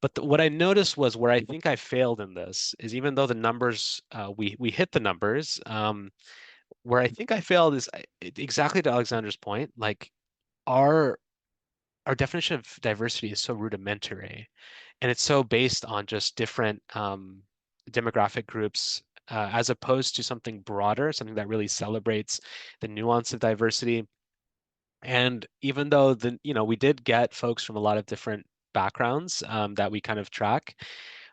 But what I noticed was, where I think I failed in this is, even though the numbers, we hit the numbers, where I think I failed is exactly to Alexander's point. Like, our our definition of diversity is so rudimentary, and it's so based on just different demographic groups, as opposed to something broader, something that really celebrates the nuance of diversity. And even though we did get folks from a lot of different backgrounds that we kind of track,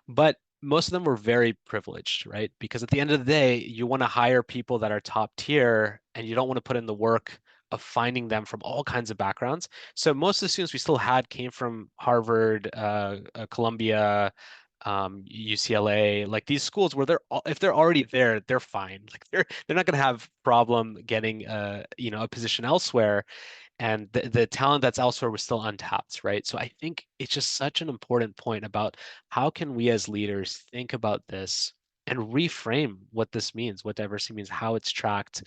but most of them were very privileged, right? Because at the end of the day, you want to hire people that are top tier, and you don't want to put in the work of finding them from all kinds of backgrounds. So most of the students we still had came from Harvard, Columbia, UCLA, like these schools where if they're already there, they're fine. Like they're not going to have problem getting a position elsewhere, and the talent that's elsewhere was still untapped, right? So I think it's just such an important point about how can we as leaders think about this and reframe what this means, what diversity means, how it's tracked,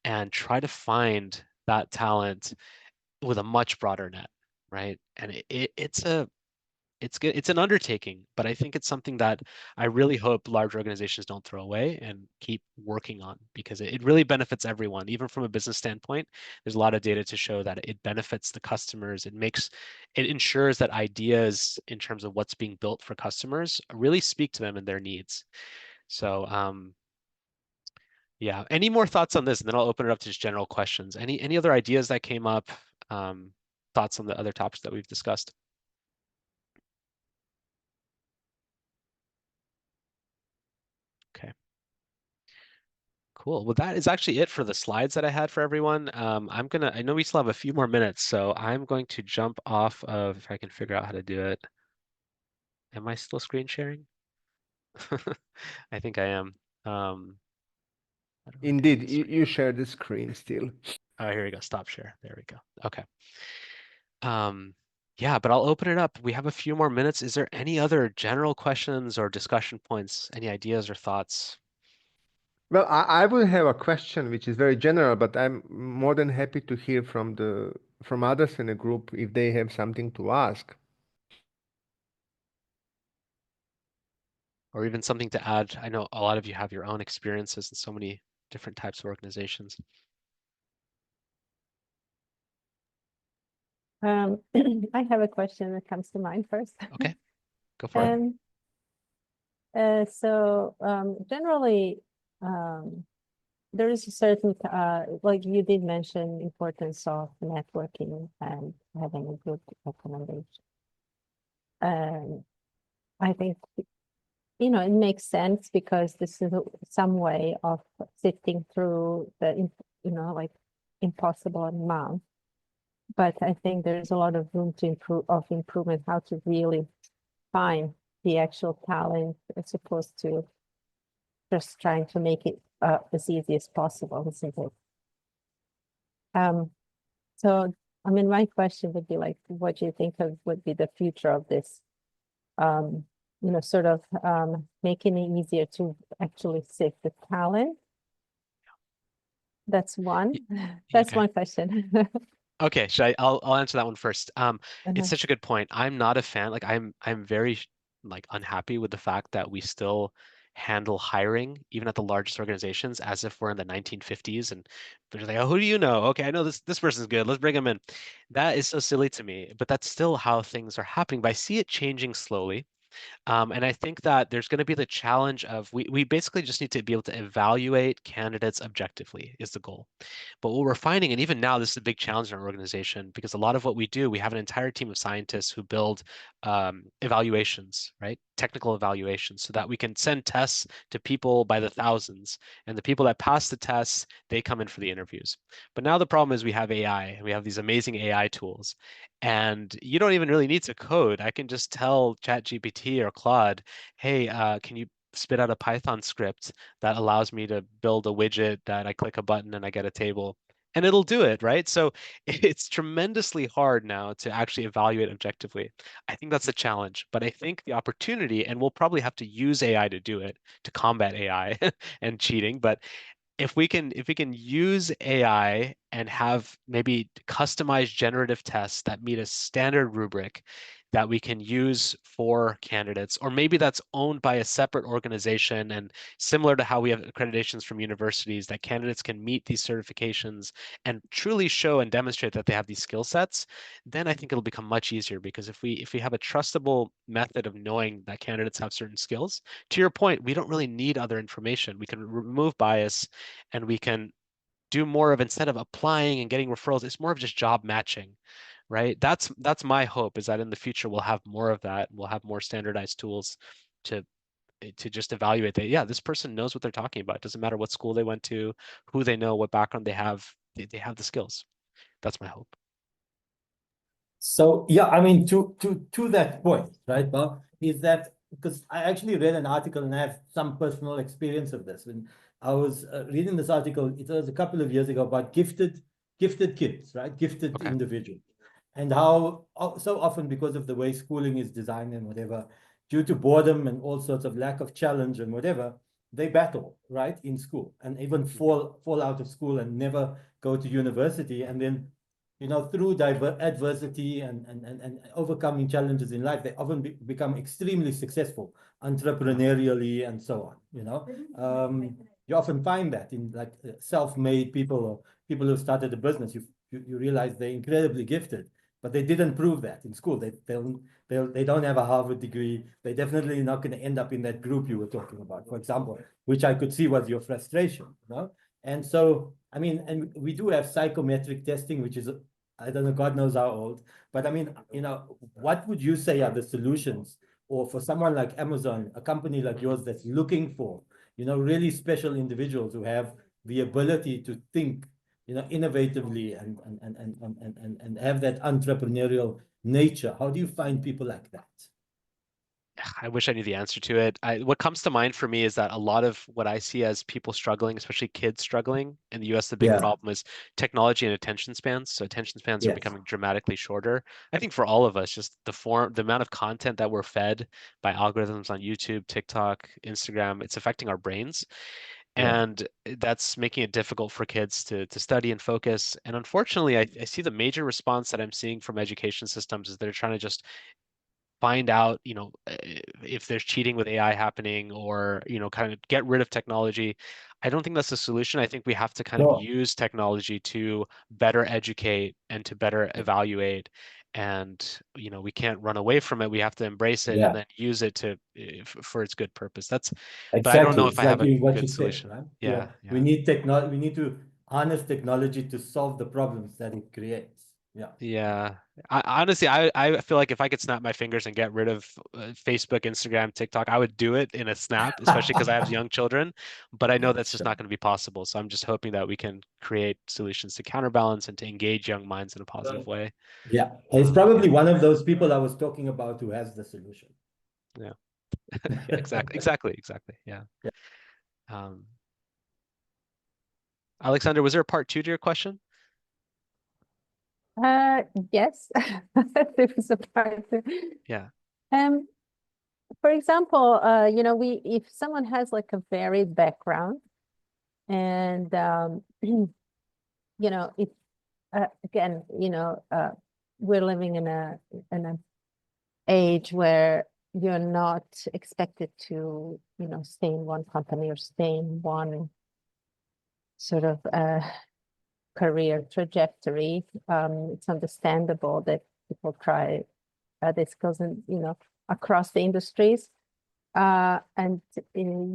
and try to find that talent with a much broader net, right? And it's good. It's an undertaking, but I think it's something that I really hope large organizations don't throw away and keep working on, because it really benefits everyone. Even from a business standpoint, there's a lot of data to show that it benefits the customers. It ensures that ideas in terms of what's being built for customers really speak to them and their needs. So, yeah. Any more thoughts on this? And then I'll open it up to just general questions. Any other ideas that came up? Thoughts on the other topics that we've discussed? Okay. Cool. Well, that is actually it for the slides that I had for everyone. I know we still have a few more minutes, so I'm going to jump off of, if I can figure out how to do it. Am I still screen sharing? I think I am. How do I end Indeed, the you share the screen still. Oh, here we go. Stop share. There we go. Okay. Yeah, but I'll open it up. We have a few more minutes. Is there any other general questions or discussion points? Any ideas or thoughts? Well, I will have a question which is very general, but I'm more than happy to hear from others in the group if they have something to ask. Or even something to add? I know a lot of you have your own experiences in so many different types of organizations. I have a question that comes to mind first. Okay, go for it. Generally, there is a certain, like you did mention, importance of networking and having a good recommendation. I think, it makes sense because this is some way of sifting through the, like impossible amount. But I think there's a lot of room to improvement, how to really find the actual talent as opposed to just trying to make it as easy as possible, isn't it? So my question would be like, what do you think would be the future of this? Sort of making it easier to actually sift the talent. That's one. That's Okay. one question. Okay, I'll answer that one first. It's such a good point. I'm not a fan. Like I'm very like unhappy with the fact that we still handle hiring, even at the largest organizations, as if we're in the 1950s and they're like, oh, who do you know? Okay, I know this person's good. Let's bring him in. That is so silly to me, but that's still how things are happening. But I see it changing slowly. And I think that there's going to be the challenge of we basically just need to be able to evaluate candidates objectively is the goal. But what we're finding, and even now, this is a big challenge in our organization because a lot of what we do, we have an entire team of scientists who build evaluations, right? Technical evaluations, so that we can send tests to people by the thousands. And the people that pass the tests, they come in for the interviews. But now the problem is we have AI, and we have these amazing AI tools. And you don't even really need to code. I can just tell ChatGPT or Claude, hey, can you spit out a Python script that allows me to build a widget that I click a button and I get a table, and it'll do it, right? So it's tremendously hard now to actually evaluate objectively. I think that's a challenge, but I think the opportunity, and we'll probably have to use AI to do it, to combat AI and cheating, but if we can use AI and have maybe customized generative tests that meet a standard rubric that we can use for candidates, or maybe that's owned by a separate organization and similar to how we have accreditations from universities that candidates can meet these certifications and truly show and demonstrate that they have these skill sets, then I think it'll become much easier because if we have a trustable method of knowing that candidates have certain skills, to your point, we don't really need other information. We can remove bias and we can do more of instead of applying and getting referrals, it's more of just job matching, right? That's my hope is that in the future we'll have more of that. We'll have more standardized tools to just evaluate that. Yeah, this person knows what they're talking about. It doesn't matter what school they went to, who they know, what background they have. They have the skills. That's my hope. So yeah, to that point, right, Bob, is that because I actually read an article and I have some personal experience of this. When I was reading this article, it was a couple of years ago about gifted kids, right, gifted Okay. individuals, and how so often because of the way schooling is designed and whatever, due to boredom and all sorts of lack of challenge and whatever, they battle right in school and even fall out of school and never go to university, and then through adversity and overcoming challenges in life, they often become extremely successful entrepreneurially and so on. You often find that in like self-made people or people who started a business. You realize they're incredibly gifted, but they didn't prove that in school. They don't have a Harvard degree. They're definitely not going to end up in that group you were talking about, for example, which I could see was your frustration. And so, and we do have psychometric testing, which is, I don't know, God knows how old, but what would you say are the solutions, or for someone like Amazon, a company like yours that's looking for, really special individuals who have the ability to think, innovatively and have that entrepreneurial nature? How do you find people like that? I wish I knew the answer to it. What comes to mind for me is that a lot of what I see as people struggling, especially kids struggling in the US, the big Yeah. problem is technology and attention spans. So attention spans are Yes. becoming dramatically shorter. I think for all of us, just the amount of content that we're fed by algorithms on YouTube, TikTok, Instagram, it's affecting our brains. Yeah. And that's making it difficult for kids to study and focus. And unfortunately, I see the major response that I'm seeing from education systems is they're trying to just find out, if there's cheating with AI happening or, kind of get rid of technology. I don't think that's the solution. I think we have to kind of No. use technology to better educate and to better evaluate. And, we can't run away from it. We have to embrace it and Yeah. then use it for its good purpose. But I don't know Exactly. if It's I have like a what you good said, solution. right? Yeah, We yeah. need technology. We need to harness technology to solve the problems that it creates. Yeah. Yeah. Honestly, I feel like if I could snap my fingers and get rid of Facebook, Instagram, TikTok, I would do it in a snap, especially because I have young children. But I know that's just Sure. not going to be possible. So I'm just hoping that we can create solutions to counterbalance and to engage young minds in a positive way. Yeah. It's Yeah, probably one of those people I was talking about who has the solution. yeah, yeah, exactly. Yeah. Um, Alexander, was there a part two to your question? Yes, there was a part. Yeah, Um, for example, if someone has like a varied background and if again, we're living in a age where you're not expected to, stay in one company or stay in one sort of career trajectory. It's understandable that people try their skills and across the industries. And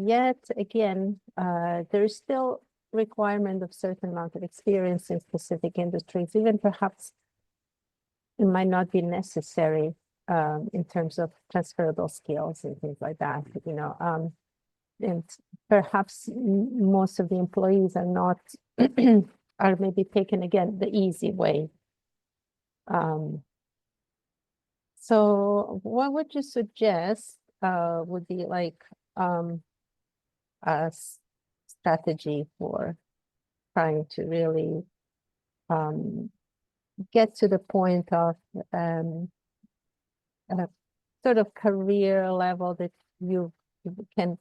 yet again, there is still requirement of certain amount of experience in specific industries, even perhaps it might not be necessary in terms of transferable skills and things like that, and perhaps most of the employees are not are maybe taking again the easy way. So what would you suggest would be like a strategy for trying to really get to the point of a sort of career level that you can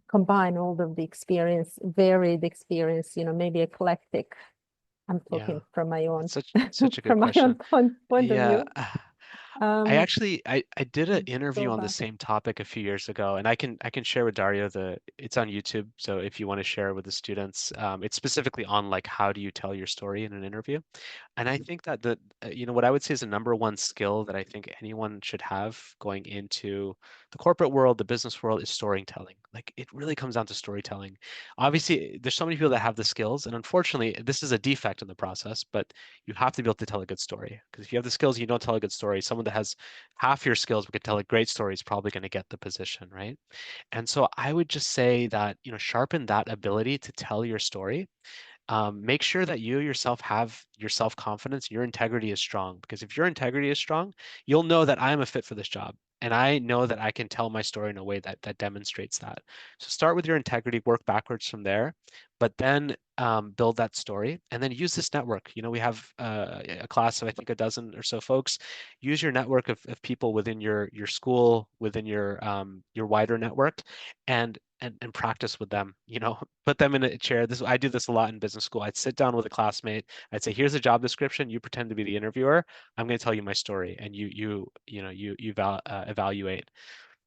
combine all of the experience, varied experience, maybe eclectic. I'm yeah. talking from my own That's such a good from my own question. point of Yeah. view. I did an Go interview on the about it. same topic a few years ago, and I can share with Dario it's on YouTube. So if you want to share with the students, it's specifically on like how do you tell your story in an interview. And I think that what I would say is the number one skill that I think anyone should have going into the corporate world, the business world, is storytelling. Like it really comes down to storytelling. Obviously, there's so many people that have the skills, and unfortunately, this is a defect in the process, but you have to be able to tell a good story. Because if you have the skills and you don't tell a good story, someone that has half your skills but can tell a great story is probably going to get the position, right? And so I would just say that, sharpen that ability to tell your story. Make sure that you yourself have your self-confidence, your integrity is strong. Because if your integrity is strong, you'll know that I'm a fit for this job. And I know that I can tell my story in a way that demonstrates that. So start with your integrity, work backwards from there, but then build that story and then use this network. We have a class of I think a dozen or so folks. Use your network of people within your school, within your wider network, and practice with them. Put them in a chair. I do this a lot in business school. I'd sit down with a classmate. I'd say, "Here's a job description. You pretend to be the interviewer. I'm going to tell you my story, and you evaluate."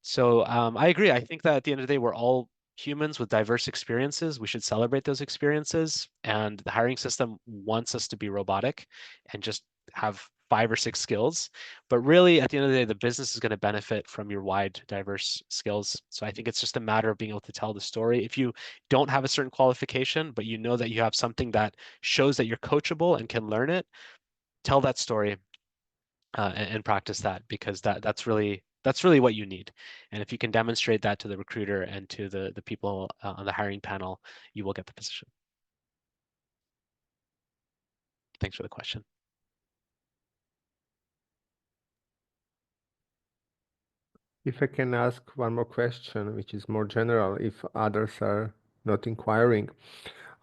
So I agree. I think that at the end of the day, we're all humans with diverse experiences. We should celebrate those experiences, and the hiring system wants us to be robotic and just have 5 or 6 skills. But really, at the end of the day, the business is going to benefit from your wide, diverse skills. So I think it's just a matter of being able to tell the story. If you don't have a certain qualification, but you know that you have something that shows that you're coachable and can learn it, tell that story and practice that because that's really that's really what you need. And if you can demonstrate that to the recruiter and to the people on the hiring panel, you will get the position. Thanks for the question. If I can ask one more question, which is more general, if others are not inquiring.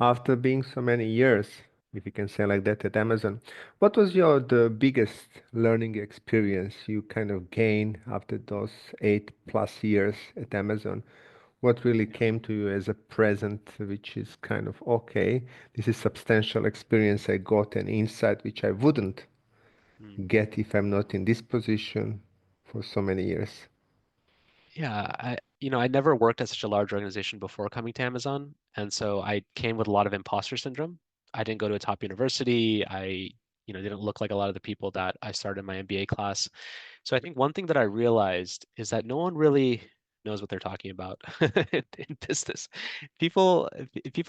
After being so many years, if you can say like that, at Amazon, what was the biggest learning experience you kind of gained after those 8+ years at Amazon? What really came to you as a present, which is kind of, okay, this is substantial experience I got, an insight which I wouldn't get if I'm not in this position for so many years? Yeah, I never worked at such a large organization before coming to Amazon, and so I came with a lot of imposter syndrome. I didn't go to a top university. I didn't look like a lot of the people that I started my MBA class. So I think one thing that I realized is that no one really knows what they're talking about in business. People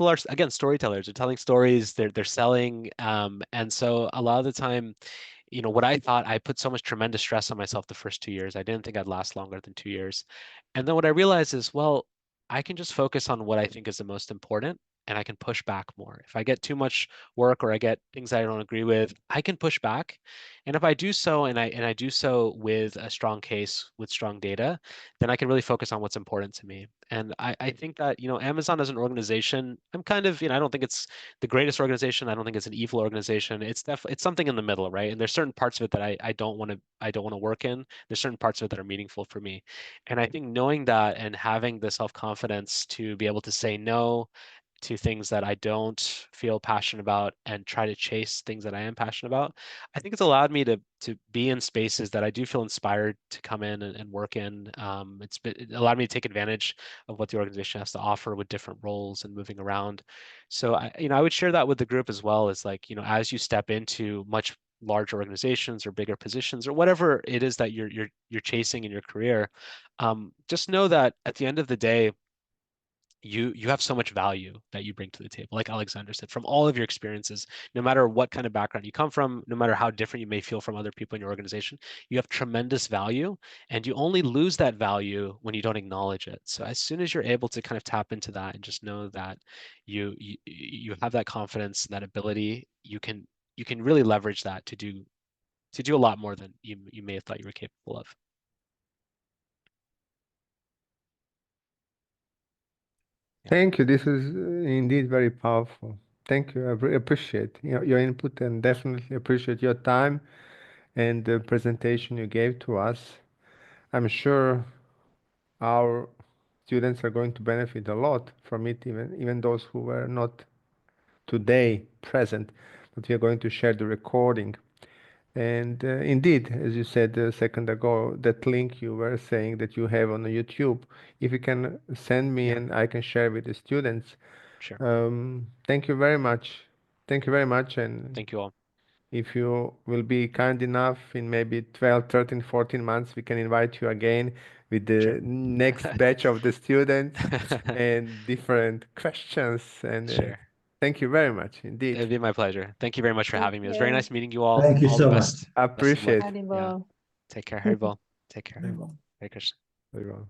are, again, storytellers. They're telling stories. They're selling, and so a lot of the time, what I thought, I put so much tremendous stress on myself the first 2 years. I didn't think I'd last longer than 2 years. And then what I realized is, well, I can just focus on what I think is the most important and I can push back more. If I get too much work or I get things I don't agree with, I can push back. And if I do so and I do so with a strong case, with strong data, then I can really focus on what's important to me. And I think that, Amazon as an organization, I'm kind of, I don't think it's the greatest organization. I don't think it's an evil organization. It's definitely it's something in the middle, right? And there's certain parts of it that I don't want to work in. There's certain parts of it that are meaningful for me. And I think knowing that and having the self-confidence to be able to say no to things that I don't feel passionate about and try to chase things that I am passionate about, I think it's allowed me to be in spaces that I do feel inspired to come in and work in. It allowed me to take advantage of what the organization has to offer with different roles and moving around. So I would share that with the group as well, as like, as you step into much larger organizations or bigger positions or whatever it is that you're chasing in your career, just know that at the end of the day, you have so much value that you bring to the table. Like Alexander said, from all of your experiences, no matter what kind of background you come from, no matter how different you may feel from other people in your organization, you have tremendous value, and you only lose that value when you don't acknowledge it. So as soon as you're able to kind of tap into that and just know that you have that confidence, that ability, you can really leverage that to do a lot more than you may have thought you were capable of. Thank you. This is indeed very powerful. Thank you. I appreciate your input and definitely appreciate your time and the presentation you gave to us. I'm sure our students are going to benefit a lot from it, even those who were not today present, but we are going to share the recording. And indeed, as you said a second ago, that link you were saying that you have on the YouTube, if you can send me Yeah, and I can share with the students. sure. Thank you very much. Thank you very much. And Thank you all. if you will be kind enough, in maybe 12, 13, 14 months, we can invite you again with Sure. the next batch of the students and different questions. And Sure. thank you very much indeed. It'd be my pleasure. Thank you very much for Thank having me. It was very you. nice meeting you all. Thank you All the so much. best. Best of luck. Appreciate. Yeah. Hannibal. Take care, Haribol. Take care. Very well. Hare Krishna. Very well.